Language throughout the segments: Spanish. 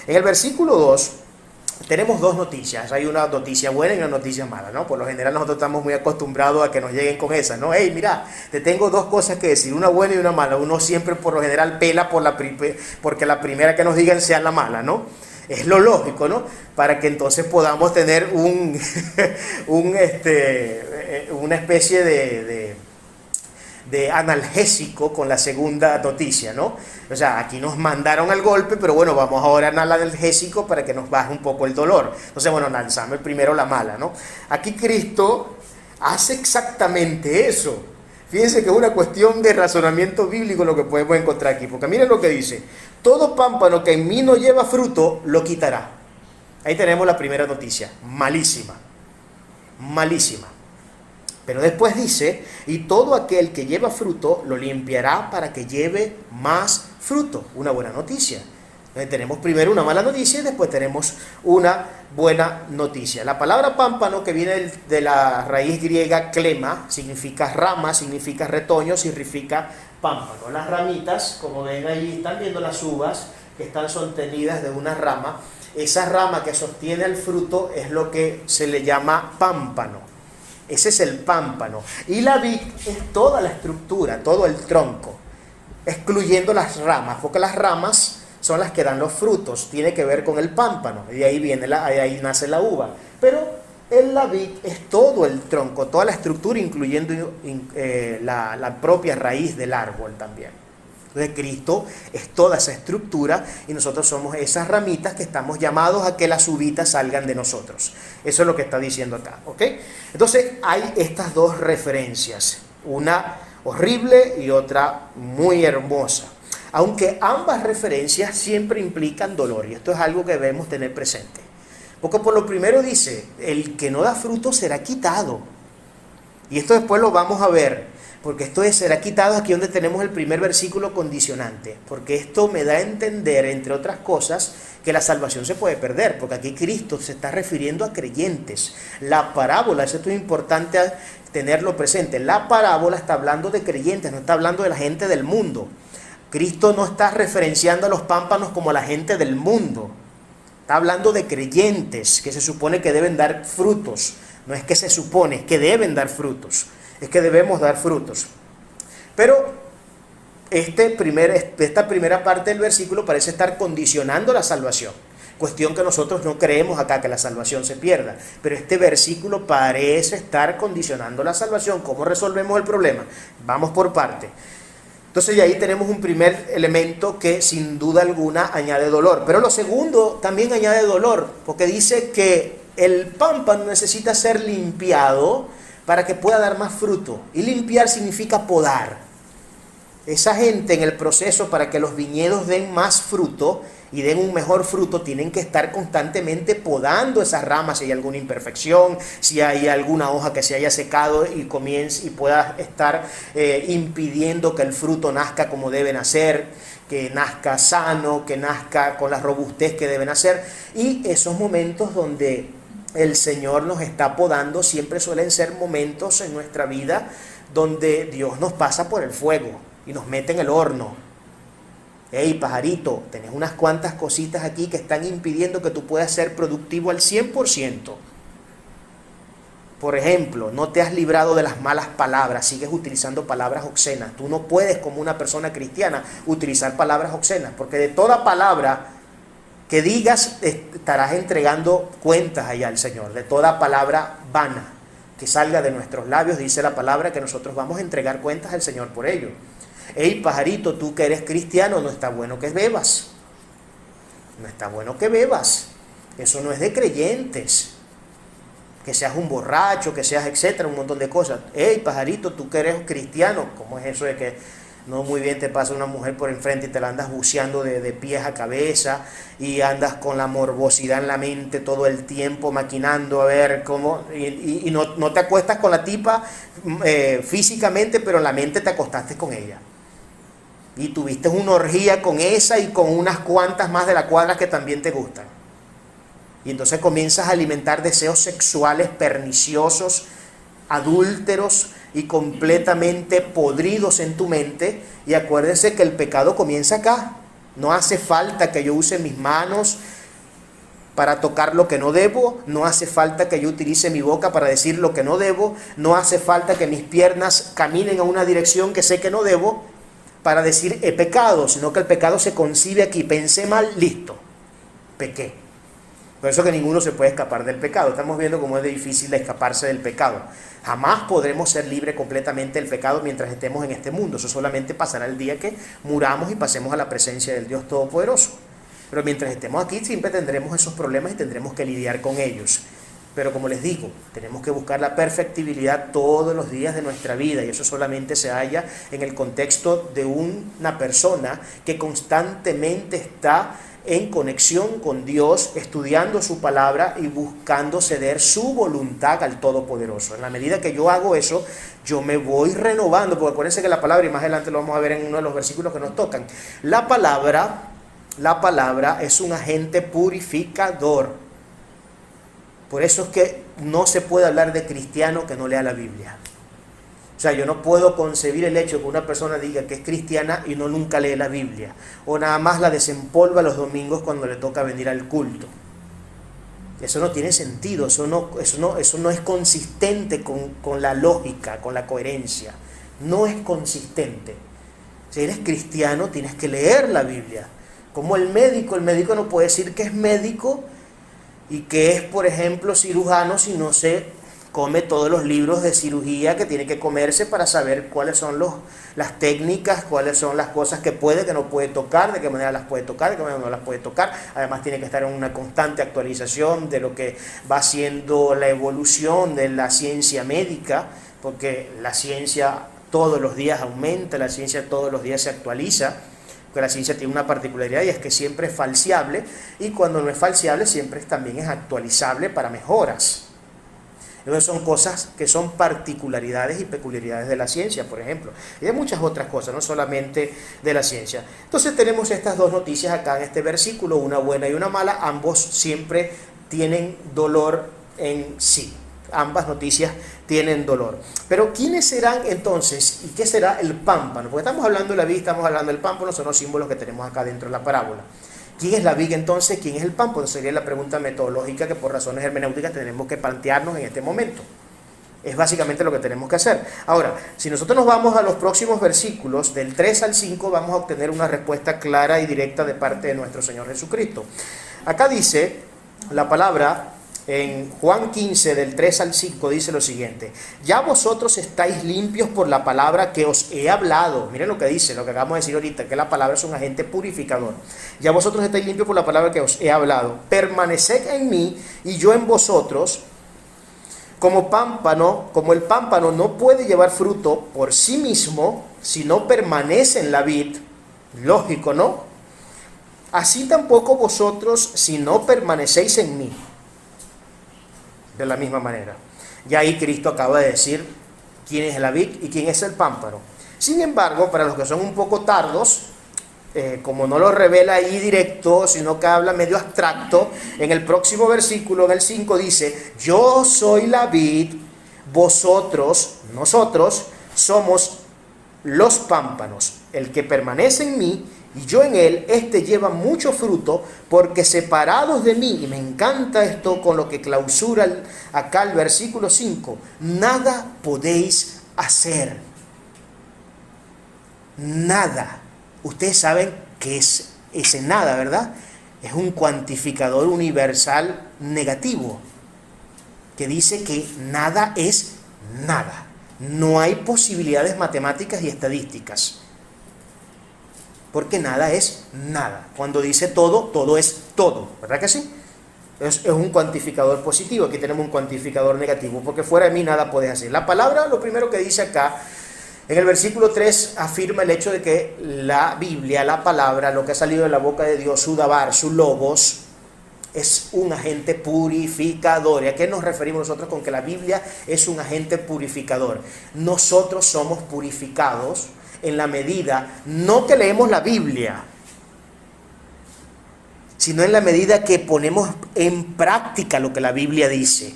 En el versículo 2 tenemos dos noticias. Hay una noticia buena y una noticia mala, ¿no? Por lo general nosotros estamos muy acostumbrados a que nos lleguen con esas, ¿no? Hey, mira, te tengo dos cosas que decir, una buena y una mala. Uno siempre por lo general pela porque la primera que nos digan sea la mala, ¿no? Es lo lógico, ¿no? Para que entonces podamos tener una especie de analgésico con la segunda noticia, ¿no? O sea, aquí nos mandaron al golpe, pero bueno, vamos ahora al analgésico para que nos baje un poco el dolor. Entonces, bueno, lanzamos primero la mala, ¿no? Aquí Cristo hace exactamente eso. Fíjense que es una cuestión de razonamiento bíblico lo que podemos encontrar aquí, porque miren lo que dice: todo pámpano que en mí no lleva fruto, lo quitará. Ahí tenemos la primera noticia, malísima, malísima. Pero después dice, y todo aquel que lleva fruto, lo limpiará para que lleve más fruto. Una buena noticia. Entonces tenemos primero una mala noticia y después tenemos una buena noticia. La palabra pámpano, que viene de la raíz griega klema, significa rama, significa retoño, significa pámpano. Las ramitas, como ven ahí, están viendo las uvas que están sostenidas de una rama. Esa rama que sostiene el fruto es lo que se le llama pámpano. Ese es el pámpano. Y la vid es toda la estructura, todo el tronco, excluyendo las ramas, porque las ramas son las que dan los frutos, tiene que ver con el pámpano, y de ahí viene ahí nace la uva. Pero la vid es todo el tronco, toda la estructura, incluyendo la propia raíz del árbol también. Entonces Cristo es toda esa estructura y nosotros somos esas ramitas que estamos llamados a que las uvitas salgan de nosotros. Eso es lo que está diciendo acá, ¿ok? Entonces hay estas dos referencias, una horrible y otra muy hermosa. Aunque ambas referencias siempre implican dolor, y esto es algo que debemos tener presente. Porque por lo primero dice, el que no da fruto será quitado. Y esto después lo vamos a ver. Porque esto será quitado aquí donde tenemos el primer versículo condicionante. Porque esto me da a entender, entre otras cosas, que la salvación se puede perder. Porque aquí Cristo se está refiriendo a creyentes. La parábola, eso es importante tenerlo presente. La parábola está hablando de creyentes, no está hablando de la gente del mundo. Cristo no está referenciando a los pámpanos como a la gente del mundo. Está hablando de creyentes que se supone que deben dar frutos. No es que se supone, es que deben dar frutos. Es que debemos dar frutos. Pero esta primera parte del versículo parece estar condicionando la salvación. Cuestión que nosotros no creemos acá que la salvación se pierda. Pero este versículo parece estar condicionando la salvación. ¿Cómo resolvemos el problema? Vamos por parte. Entonces, y ahí tenemos un primer elemento que sin duda alguna añade dolor. Pero lo segundo también añade dolor, porque dice que el pámpano necesita ser limpiado para que pueda dar más fruto. Y limpiar significa podar. Esa gente en el proceso para que los viñedos den más fruto y den un mejor fruto, tienen que estar constantemente podando esas ramas si hay alguna imperfección, si hay alguna hoja que se haya secado y comience y pueda estar impidiendo que el fruto nazca como debe nacer, que nazca sano, que nazca con la robustez que debe nacer. Y esos momentos donde el Señor nos está podando siempre suelen ser momentos en nuestra vida donde Dios nos pasa por el fuego y nos mete en el horno. Hey, pajarito, tenés unas cuantas cositas aquí que están impidiendo que tú puedas ser productivo al 100%. Por ejemplo, no te has librado de las malas palabras, sigues utilizando palabras obscenas. Tú no puedes, como una persona cristiana, utilizar palabras obscenas, porque de toda palabra que digas estarás entregando cuentas allá al Señor. De toda palabra vana que salga de nuestros labios, dice la palabra que nosotros vamos a entregar cuentas al Señor por ello. Hey, pajarito, tú que eres cristiano, no está bueno que bebas. No está bueno que bebas. Eso no es de creyentes. Que seas un borracho, que seas etcétera, un montón de cosas. Hey, pajarito, tú que eres cristiano, ¿cómo es eso de que no muy bien te pasa una mujer por enfrente y te la andas buceando de pies a cabeza y andas con la morbosidad en la mente todo el tiempo maquinando a ver cómo y no te acuestas con la tipa físicamente, pero en la mente te acostaste con ella y tuviste una orgía con esa y con unas cuantas más de la cuadra que también te gustan, y entonces comienzas a alimentar deseos sexuales perniciosos, adúlteros y completamente podridos en tu mente. Y acuérdense que el pecado comienza acá, No hace falta que yo use mis manos para tocar lo que no debo, no hace falta que yo utilice mi boca para decir lo que no debo, no hace falta que mis piernas caminen a una dirección que sé que no debo para decir he pecado, sino que el pecado se concibe aquí, pensé mal, listo, pequé. Por eso que ninguno se puede escapar del pecado. Estamos viendo cómo es difícil escaparse del pecado. Jamás podremos ser libres completamente del pecado mientras estemos en este mundo. Eso solamente pasará el día que muramos y pasemos a la presencia del Dios Todopoderoso. Pero mientras estemos aquí siempre tendremos esos problemas y tendremos que lidiar con ellos. Pero como les digo, tenemos que buscar la perfectibilidad todos los días de nuestra vida, y eso solamente se halla en el contexto de una persona que constantemente está en conexión con Dios, estudiando su palabra y buscando ceder su voluntad al Todopoderoso. En la medida que yo hago eso, yo me voy renovando, porque acuérdense que la palabra, y más adelante lo vamos a ver en uno de los versículos que nos tocan, la palabra es un agente purificador. Por eso es que no se puede hablar de cristiano que no lea la Biblia. O sea, yo no puedo concebir el hecho de que una persona diga que es cristiana y no nunca lee la Biblia, o nada más la desempolva los domingos cuando le toca venir al culto. Eso no tiene sentido, eso no es consistente con la lógica, con la coherencia. No es consistente. Si eres cristiano, tienes que leer la Biblia. Como el médico no puede decir que es médico y que es, por ejemplo, cirujano si no se come todos los libros de cirugía que tiene que comerse para saber cuáles son las técnicas, cuáles son las cosas que puede, que no puede tocar, de qué manera las puede tocar, de qué manera no las puede tocar. Además tiene que estar en una constante actualización de lo que va siendo la evolución de la ciencia médica, porque la ciencia todos los días aumenta, la ciencia todos los días se actualiza. Porque la ciencia tiene una particularidad, y es que siempre es falseable, y cuando no es falseable siempre también es actualizable para mejoras. Entonces son cosas que son particularidades y peculiaridades de la ciencia, por ejemplo, y de muchas otras cosas, no solamente de la ciencia. Entonces tenemos estas dos noticias acá en este versículo, una buena y una mala. Ambos siempre tienen dolor en sí. Ambas noticias tienen dolor. Pero ¿quiénes serán entonces? ¿Y qué será el pámpano? Porque estamos hablando de la vid, estamos hablando del pámpano, son los símbolos que tenemos acá dentro de la parábola. ¿Quién es la vid entonces? ¿Quién es el pámpano? Sería la pregunta metodológica que por razones hermenéuticas tenemos que plantearnos en este momento. Es básicamente lo que tenemos que hacer. Ahora, si nosotros nos vamos a los próximos versículos, del 3 al 5, vamos a obtener una respuesta clara y directa de parte de nuestro Señor Jesucristo. Acá dice la palabra, en Juan 15, del 3 al 5, dice lo siguiente: ya vosotros estáis limpios por la palabra que os he hablado. Miren lo que dice, lo que acabamos de decir ahorita, que la palabra es un agente purificador. Ya vosotros estáis limpios por la palabra que os he hablado. Permaneced en mí y yo en vosotros. Como el pámpano no puede llevar fruto por sí mismo si no permanece en la vid, lógico, ¿no? Así tampoco vosotros si no permanecéis en mí. De la misma manera. Ya ahí Cristo acaba de decir quién es la vid y quién es el pámpano. Sin embargo, para los que son un poco tardos, como no lo revela ahí directo, sino que habla medio abstracto, en el próximo versículo, en el 5, dice: yo soy la vid, nosotros somos los pámpanos. El que permanece en mí y yo en él, este lleva mucho fruto, porque separados de mí, y me encanta esto con lo que clausura acá el versículo 5, nada podéis hacer. Nada. Ustedes saben qué es ese nada, ¿verdad? Es un cuantificador universal negativo, que dice que nada es nada. No hay posibilidades matemáticas y estadísticas, porque nada es nada. Cuando dice todo, todo es todo, ¿verdad que sí? Es un cuantificador positivo. Aquí tenemos un cuantificador negativo, porque fuera de mí nada puedes hacer. La palabra, lo primero que dice acá, en el versículo 3, afirma el hecho de que la Biblia, la palabra, lo que ha salido de la boca de Dios, su dabar, su logos, es un agente purificador. ¿Y a qué nos referimos nosotros con que la Biblia es un agente purificador? Nosotros somos purificados en la medida, no que leemos la Biblia, sino en la medida que ponemos en práctica lo que la Biblia dice.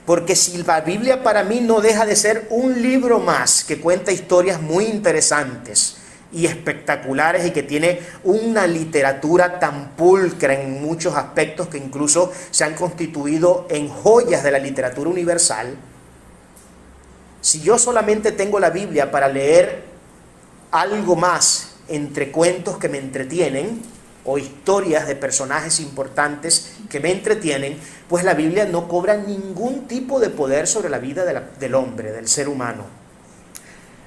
Porque si la Biblia para mí no deja de ser un libro más que cuenta historias muy interesantes, y espectaculares y que tiene una literatura tan pulcra en muchos aspectos que incluso se han constituido en joyas de la literatura universal, si yo solamente tengo la Biblia para leer algo más entre cuentos que me entretienen o historias de personajes importantes que me entretienen, pues la Biblia no cobra ningún tipo de poder sobre la vida del hombre, del ser humano.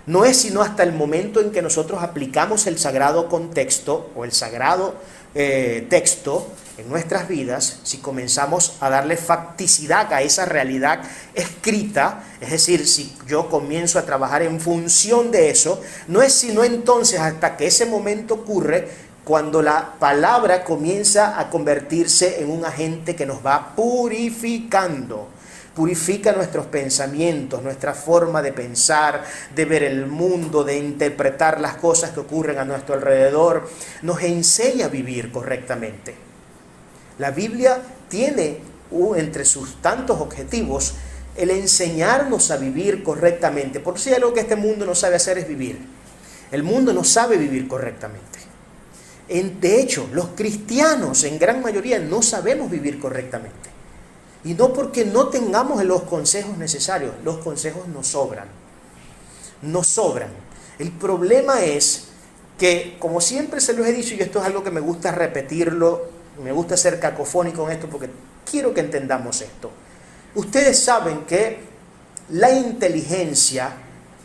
No es sino hasta el momento en que nosotros aplicamos el sagrado contexto o el sagrado texto en nuestras vidas, si comenzamos a darle facticidad a esa realidad escrita, es decir, si yo comienzo a trabajar en función de eso, no es sino entonces hasta que ese momento ocurre cuando la palabra comienza a convertirse en un agente que nos va purificando. Purifica nuestros pensamientos, nuestra forma de pensar, de ver el mundo, de interpretar las cosas que ocurren a nuestro alrededor. Nos enseña a vivir correctamente. La Biblia tiene entre sus tantos objetivos el enseñarnos a vivir correctamente. Por si algo que este mundo no sabe hacer es vivir. El mundo no sabe vivir correctamente. De hecho, los cristianos en gran mayoría no sabemos vivir correctamente. Y no porque no tengamos los consejos necesarios, los consejos nos sobran. Nos sobran. El problema es que, como siempre se los he dicho, y esto es algo que me gusta repetirlo, me gusta ser cacofónico en esto porque quiero que entendamos esto. Ustedes saben que la inteligencia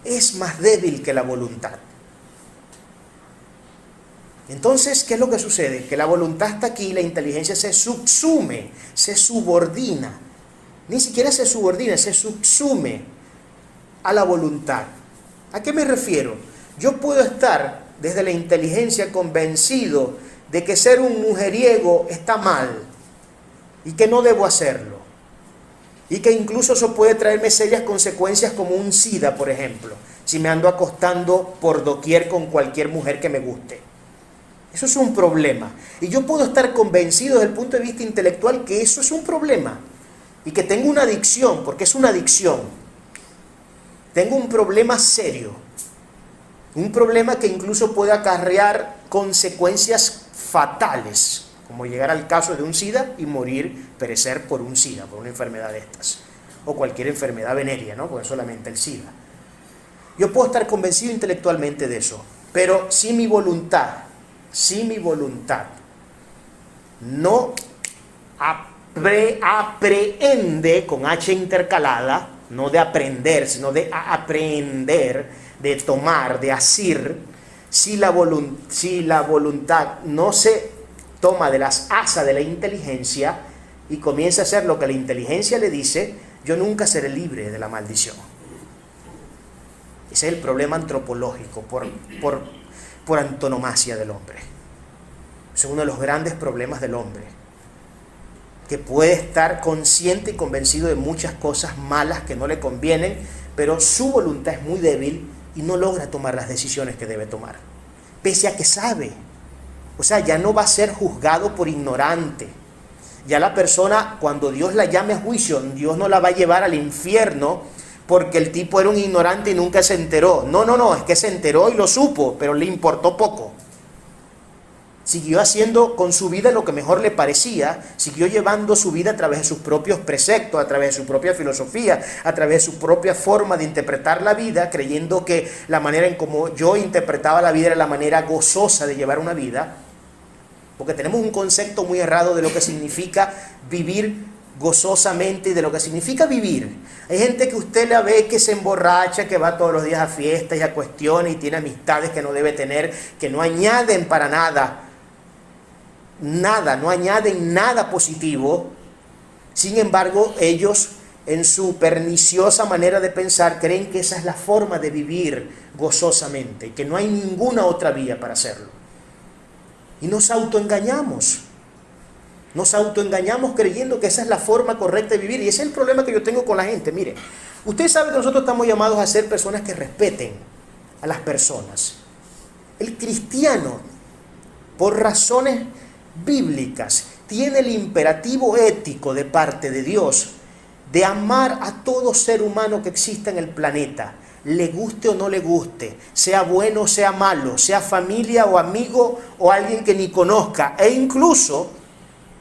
es más débil que la voluntad. Entonces, ¿qué es lo que sucede? Que la voluntad está aquí, la inteligencia se subsume, se subordina. Ni siquiera se subordina, se subsume a la voluntad. ¿A qué me refiero? Yo puedo estar desde la inteligencia convencido de que ser un mujeriego está mal y que no debo hacerlo. Y que incluso eso puede traerme serias consecuencias como un SIDA, por ejemplo, si me ando acostando por doquier con cualquier mujer que me guste. Eso es un problema. Y yo puedo estar convencido desde el punto de vista intelectual que eso es un problema. Y que tengo una adicción, porque es una adicción. Tengo un problema serio. Un problema que incluso puede acarrear consecuencias fatales, como llegar al caso de un SIDA y morir, perecer por un SIDA, por una enfermedad de estas. O cualquier enfermedad venérea, ¿no? Porque solamente el SIDA. Yo puedo estar convencido intelectualmente de eso. Pero si mi voluntad no aprehende, con H intercalada, no de aprender, sino de aprehender, de tomar, de asir, si la voluntad no se toma de las asas de la inteligencia y comienza a hacer lo que la inteligencia le dice, yo nunca seré libre de la maldición. Ese es el problema antropológico por antonomasia del hombre. Es uno de los grandes problemas del hombre, que puede estar consciente y convencido de muchas cosas malas que no le convienen, pero su voluntad es muy débil y no logra tomar las decisiones que debe tomar, pese a que sabe. O sea, ya no va a ser juzgado por ignorante. Ya la persona, cuando Dios la llame a juicio, Dios no la va a llevar al infierno porque el tipo era un ignorante y nunca se enteró. No, es que se enteró y lo supo, pero le importó poco. Siguió haciendo con su vida lo que mejor le parecía, siguió llevando su vida a través de sus propios preceptos, a través de su propia filosofía, a través de su propia forma de interpretar la vida, creyendo que la manera en como yo interpretaba la vida era la manera gozosa de llevar una vida, porque tenemos un concepto muy errado de lo que significa vivir gozosamente y de lo que significa vivir. Hay gente que usted la ve que se emborracha, que va todos los días a fiestas y a cuestiones y tiene amistades que no debe tener, que no añaden para nada, no añaden nada positivo. Sin embargo, ellos en su perniciosa manera de pensar creen que esa es la forma de vivir gozosamente y que no hay ninguna otra vía para hacerlo. Y nos autoengañamos creyendo que esa es la forma correcta de vivir. Y ese es el problema que yo tengo con la gente. Mire, usted sabe que nosotros estamos llamados a ser personas que respeten a las personas. El cristiano, por razones bíblicas, tiene el imperativo ético de parte de Dios de amar a todo ser humano que exista en el planeta, le guste o no le guste, sea bueno o sea malo, sea familia o amigo o alguien que ni conozca, e incluso,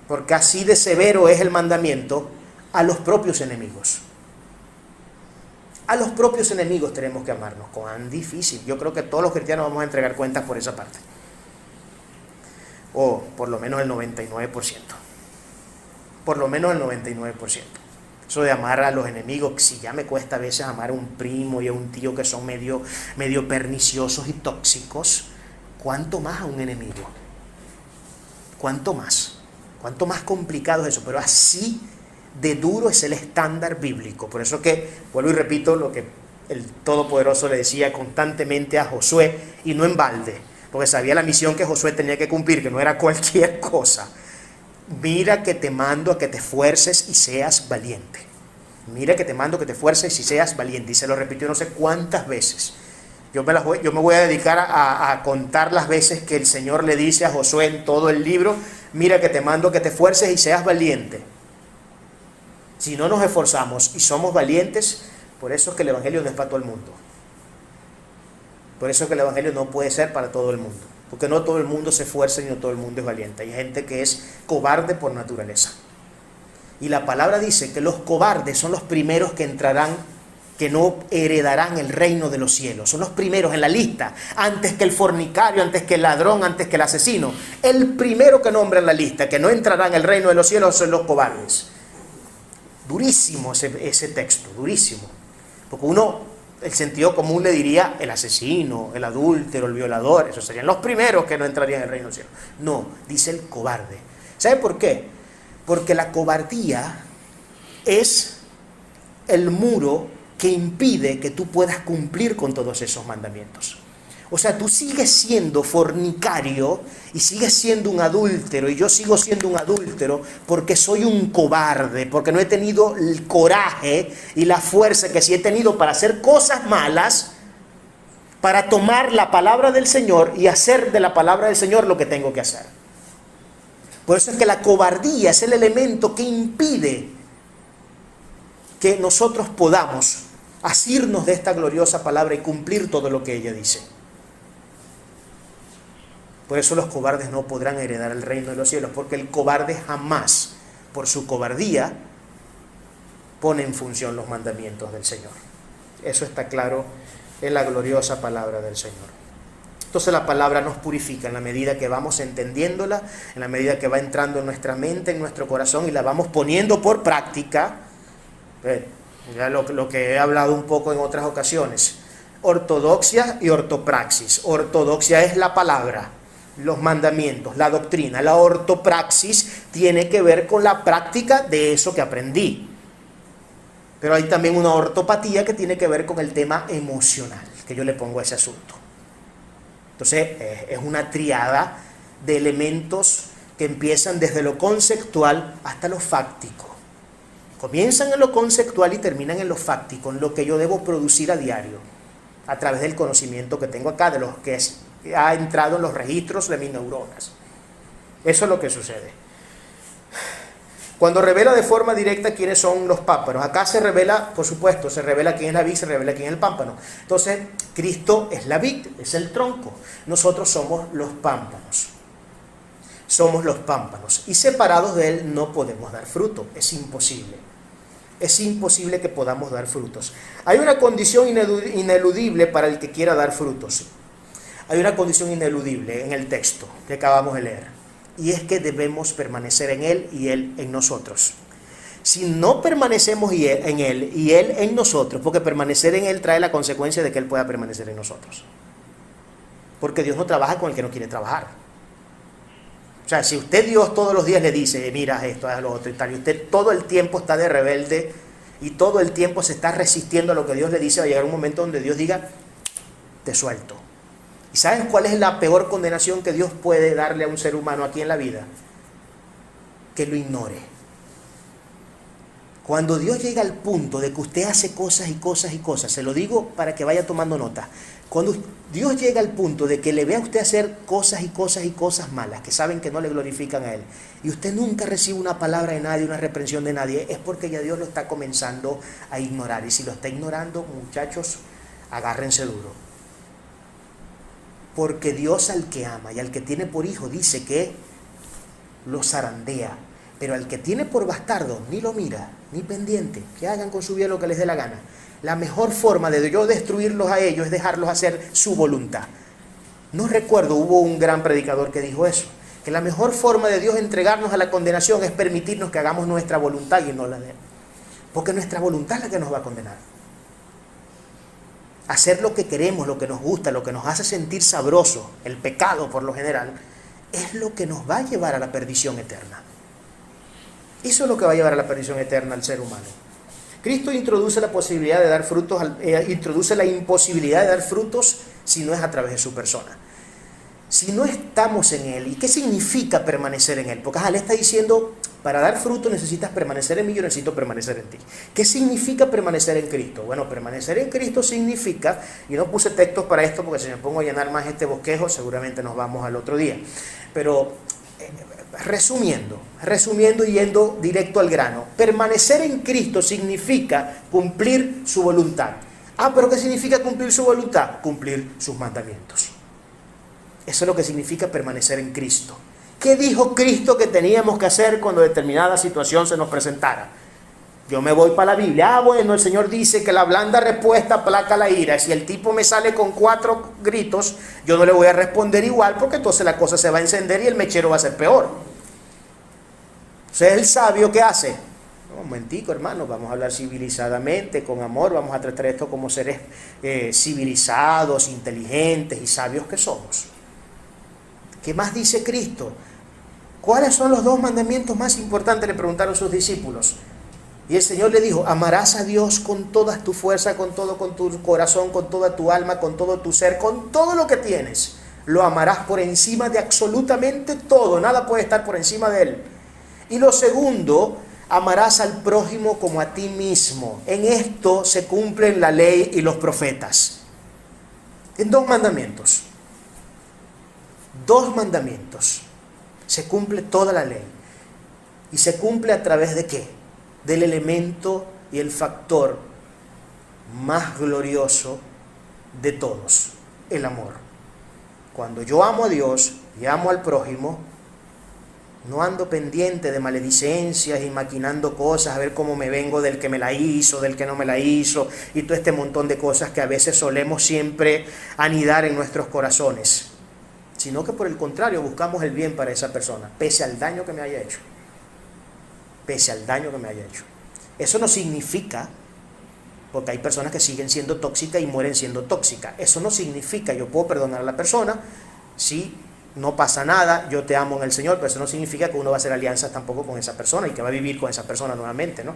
porque así de severo es el mandamiento, a los propios enemigos. A los propios enemigos tenemos que amarnos. Cuán difícil. Yo creo que todos los cristianos vamos a entregar cuentas por esa parte. O por lo menos el 99%. Por lo menos el 99%. Eso de amar a los enemigos, si ya me cuesta a veces amar a un primo y a un tío que son medio perniciosos y tóxicos, ¿cuánto más a un enemigo? ¿Cuánto más? ¿Cuánto más complicado es eso? Pero así de duro es el estándar bíblico. Por eso que, vuelvo y repito lo que el Todopoderoso le decía constantemente a Josué, y no en balde, porque sabía la misión que Josué tenía que cumplir, que no era cualquier cosa. Mira que te mando a que te esfuerces y seas valiente. Mira que te mando a que te esfuerces y seas valiente. Y se lo repitió no sé cuántas veces. Yo me voy a dedicar a contar las veces que el Señor le dice a Josué en todo el libro, mira que te mando a que te esfuerces y seas valiente. Si no nos esforzamos y somos valientes, por eso es que el Evangelio no es para todo el mundo. Por eso es que el Evangelio no puede ser para todo el mundo. Porque no todo el mundo se esfuerza y no todo el mundo es valiente. Hay gente que es cobarde por naturaleza. Y la palabra dice que los cobardes son los primeros que entrarán, que no heredarán el reino de los cielos. Son los primeros en la lista, antes que el fornicario, antes que el ladrón, antes que el asesino. El primero que nombra en la lista, que no entrarán en el reino de los cielos, son los cobardes. Durísimo ese texto, durísimo. Porque uno, el sentido común le diría el asesino, el adúltero, el violador, esos serían los primeros que no entrarían en el reino del cielo. No, dice el cobarde. ¿Sabe por qué? Porque la cobardía es el muro que impide que tú puedas cumplir con todos esos mandamientos. O sea, tú sigues siendo fornicario y sigues siendo un adúltero, y yo sigo siendo un adúltero porque soy un cobarde, porque no he tenido el coraje y la fuerza que sí he tenido para hacer cosas malas, para tomar la palabra del Señor y hacer de la palabra del Señor lo que tengo que hacer. Por eso es que la cobardía es el elemento que impide que nosotros podamos asirnos de esta gloriosa palabra y cumplir todo lo que ella dice. Por eso los cobardes no podrán heredar el reino de los cielos, porque el cobarde jamás, por su cobardía, pone en función los mandamientos del Señor. Eso está claro en la gloriosa palabra del Señor. Entonces la palabra nos purifica en la medida que vamos entendiéndola, en la medida que va entrando en nuestra mente, en nuestro corazón, y la vamos poniendo por práctica. Ya lo que he hablado un poco en otras ocasiones. Ortodoxia y ortopraxis. Ortodoxia es la palabra, los mandamientos, la doctrina. La ortopraxis tiene que ver con la práctica de eso que aprendí. Pero hay también una ortopatía que tiene que ver con el tema emocional, que yo le pongo a ese asunto. Entonces, es una triada de elementos que empiezan desde lo conceptual hasta lo fáctico. Comienzan en lo conceptual y terminan en lo fáctico, en lo que yo debo producir a diario, a través del conocimiento que tengo acá, de los que ha entrado en los registros de mis neuronas. Eso es lo que sucede. Cuando revela de forma directa quiénes son los pámpanos, acá se revela, por supuesto, se revela quién es la vid, se revela quién es el pámpano. Entonces, Cristo es la vid, es el tronco. Nosotros somos los pámpanos. Somos los pámpanos. Y separados de Él no podemos dar fruto. Es imposible. Es imposible que podamos dar frutos. Hay una condición ineludible para el que quiera dar frutos. Hay una condición ineludible en el texto que acabamos de leer. Y es que debemos permanecer en Él y Él en nosotros. Si no permanecemos en Él y Él en nosotros, porque permanecer en Él trae la consecuencia de que Él pueda permanecer en nosotros. Porque Dios no trabaja con el que no quiere trabajar. O sea, si usted Dios todos los días le dice, mira esto, haz lo otro y tal, y usted todo el tiempo está de rebelde y todo el tiempo se está resistiendo a lo que Dios le dice, va a llegar un momento donde Dios diga, te suelto. ¿Y saben cuál es la peor condenación que Dios puede darle a un ser humano aquí en la vida? Que lo ignore. Cuando Dios llega al punto de que usted hace cosas y cosas y cosas, se lo digo para que vaya tomando nota, cuando Dios llega al punto de que le vea a usted hacer cosas y cosas y cosas malas, que saben que no le glorifican a Él, y usted nunca recibe una palabra de nadie, una reprensión de nadie, es porque ya Dios lo está comenzando a ignorar. Y si lo está ignorando, muchachos, agárrense duro. Porque Dios al que ama y al que tiene por hijo dice que lo zarandea, pero al que tiene por bastardo ni lo mira, ni pendiente, que hagan con su vida lo que les dé la gana. La mejor forma de yo destruirlos a ellos es dejarlos hacer su voluntad. No recuerdo, hubo un gran predicador que dijo eso, que la mejor forma de Dios entregarnos a la condenación es permitirnos que hagamos nuestra voluntad y no la de Él. Porque nuestra voluntad es la que nos va a condenar. Hacer lo que queremos, lo que nos gusta, lo que nos hace sentir sabroso, el pecado por lo general, es lo que nos va a llevar a la perdición eterna. Eso es lo que va a llevar a la perdición eterna al ser humano. Cristo introduce la posibilidad de dar frutos, introduce la imposibilidad de dar frutos si no es a través de su persona. Si no estamos en Él, ¿y qué significa permanecer en Él? Porque le está diciendo, para dar fruto necesitas permanecer en mí, yo necesito permanecer en ti. ¿Qué significa permanecer en Cristo? Bueno, permanecer en Cristo significa, y no puse textos para esto porque si me pongo a llenar más este bosquejo, seguramente nos vamos al otro día. Pero resumiendo y yendo directo al grano, permanecer en Cristo significa cumplir su voluntad. ¿Pero qué significa cumplir su voluntad? Cumplir sus mandamientos. Eso es lo que significa permanecer en Cristo. ¿Qué dijo Cristo que teníamos que hacer cuando determinada situación se nos presentara? Yo me voy para la Biblia. Bueno, el Señor dice que la blanda respuesta aplaca la ira. Si el tipo me sale con 4 gritos, yo no le voy a responder igual, porque entonces la cosa se va a encender y el mechero va a ser peor. Entonces el sabio, ¿qué hace? Un momentico, hermano, vamos a hablar civilizadamente, con amor, vamos a tratar esto como seres civilizados, inteligentes y sabios que somos. ¿Qué más dice Cristo? ¿Cuáles son los 2 mandamientos más importantes? Le preguntaron sus discípulos. Y el Señor le dijo, amarás a Dios con toda tu fuerza, con tu corazón, con toda tu alma, con todo tu ser, con todo lo que tienes. Lo amarás por encima de absolutamente todo, nada puede estar por encima de Él. Y lo segundo, amarás al prójimo como a ti mismo. En esto se cumplen la ley y los profetas. En 2 mandamientos. 2 mandamientos. Se cumple toda la ley. ¿Y se cumple a través de qué? Del elemento y el factor más glorioso de todos, el amor. Cuando yo amo a Dios y amo al prójimo, no ando pendiente de maledicencias y maquinando cosas, a ver cómo me vengo del que me la hizo, del que no me la hizo, y todo este montón de cosas que a veces solemos siempre anidar en nuestros corazones. Sino que por el contrario buscamos el bien para esa persona, pese al daño que me haya hecho. Pese al daño que me haya hecho. Eso no significa, porque hay personas que siguen siendo tóxicas y mueren siendo tóxicas, eso no significa, yo puedo perdonar a la persona, sí, no pasa nada, yo te amo en el Señor, pero eso no significa que uno va a hacer alianzas tampoco con esa persona y que va a vivir con esa persona nuevamente, ¿no?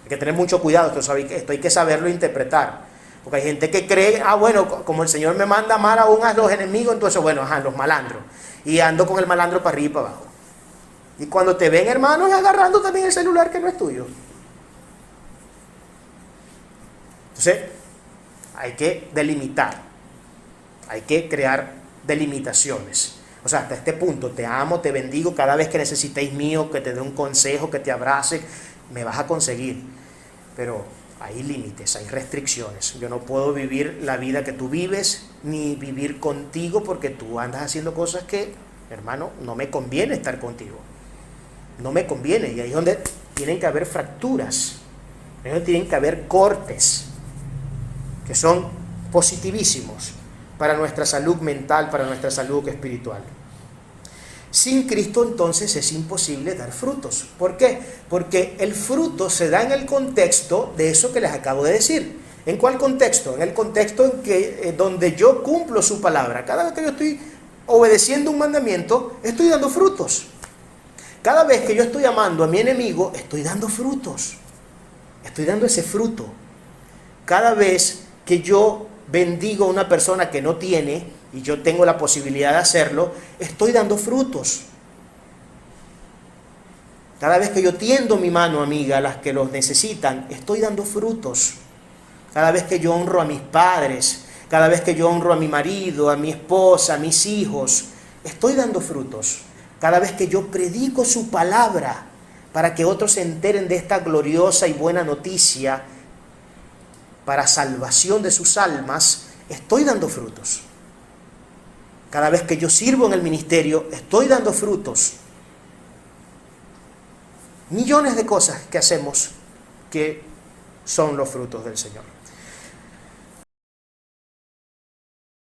Hay que tener mucho cuidado, esto hay que saberlo interpretar. Porque hay gente que cree, bueno, como el Señor me manda amar aún a los enemigos, entonces, bueno, los malandros. Y ando con el malandro para arriba y para abajo. Y cuando te ven, hermanos, agarrando también el celular que no es tuyo. Entonces, hay que delimitar. Hay que crear delimitaciones. O sea, hasta este punto, te amo, te bendigo, cada vez que necesitéis mío, que te dé un consejo, que te abrace, me vas a conseguir. Pero hay límites, hay restricciones. Yo no puedo vivir la vida que tú vives, ni vivir contigo porque tú andas haciendo cosas que, hermano, no me conviene estar contigo. No me conviene. Y ahí es donde tienen que haber fracturas. Ahí es donde tienen que haber cortes, que son positivísimos para nuestra salud mental, para nuestra salud espiritual. Sin Cristo entonces es imposible dar frutos. ¿Por qué? Porque el fruto se da en el contexto de eso que les acabo de decir. ¿En cuál contexto? En el contexto en que, donde yo cumplo su palabra. Cada vez que yo estoy obedeciendo un mandamiento, estoy dando frutos. Cada vez que yo estoy amando a mi enemigo, estoy dando frutos. Estoy dando ese fruto. Cada vez que yo bendigo a una persona que no tiene, y yo tengo la posibilidad de hacerlo, estoy dando frutos. Cada vez que yo tiendo mi mano amiga a las que los necesitan, estoy dando frutos. Cada vez que yo honro a mis padres, cada vez que yo honro a mi marido, a mi esposa, a mis hijos, estoy dando frutos. Cada vez que yo predico su palabra para que otros se enteren de esta gloriosa y buena noticia, para salvación de sus almas, estoy dando frutos. Cada vez que yo sirvo en el ministerio, estoy dando frutos. Millones de cosas que hacemos que son los frutos del Señor.